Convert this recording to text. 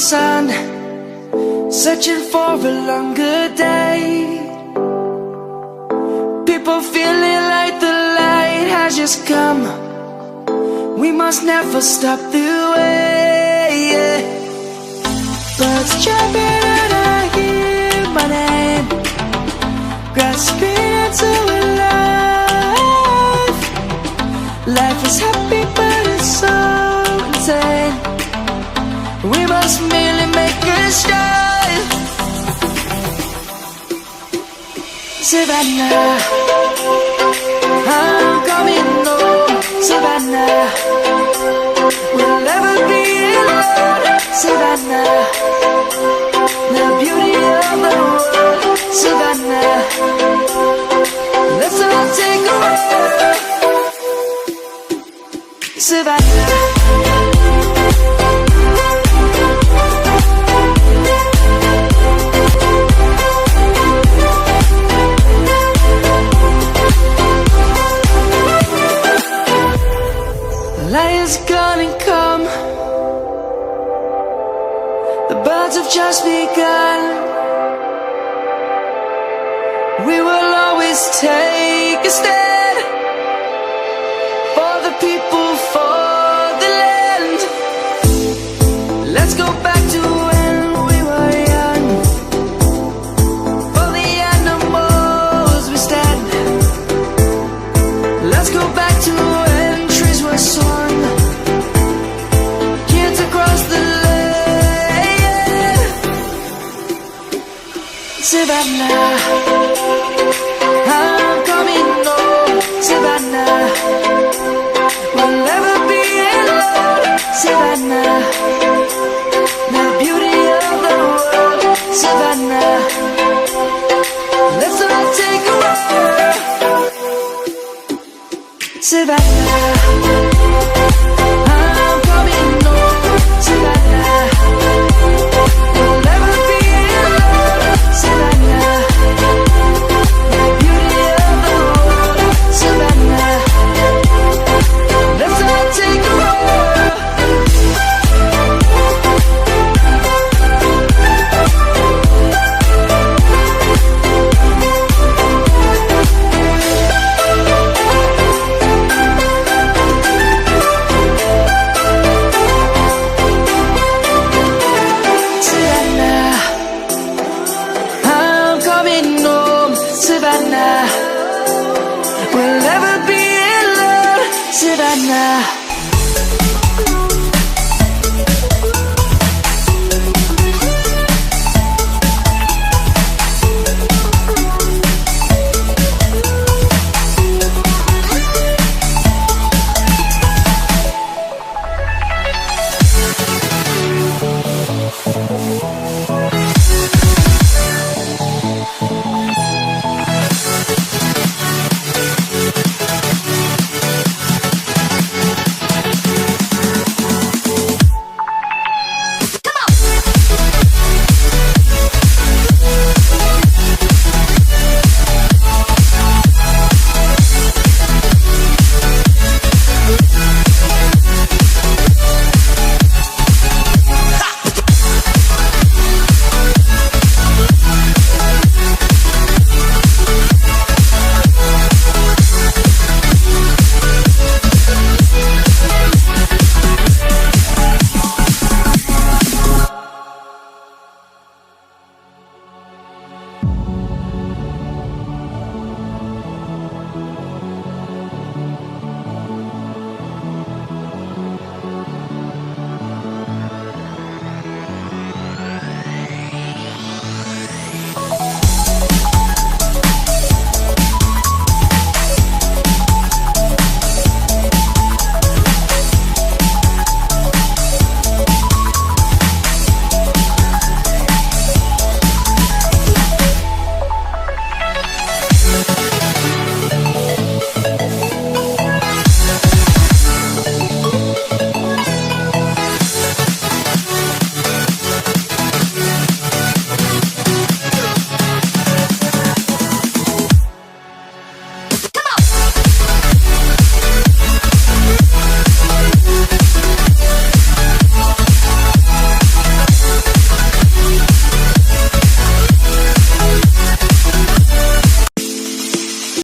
sun, searching for a longer day. People feeling like the light has just come. We must never stop the way, yeah. Birds jumping and I hear my name, grasping into a life. Life is happy but it's so insane. We must merely make a start. Savannah, I'm coming home. Savannah, we'll never be alone. Savannah, the beauty of the world. Savannah, let's all take a walk. Savannah. Light is gonna come. The birds have just begun. We will always take a stand for the people, for the land. Let's go back to when we were young. For the animals we stand. Let's go back to when trees were swung, kids across the lane. Savannah, I'm coming home. Savannah, we'll never be alone. Savannah.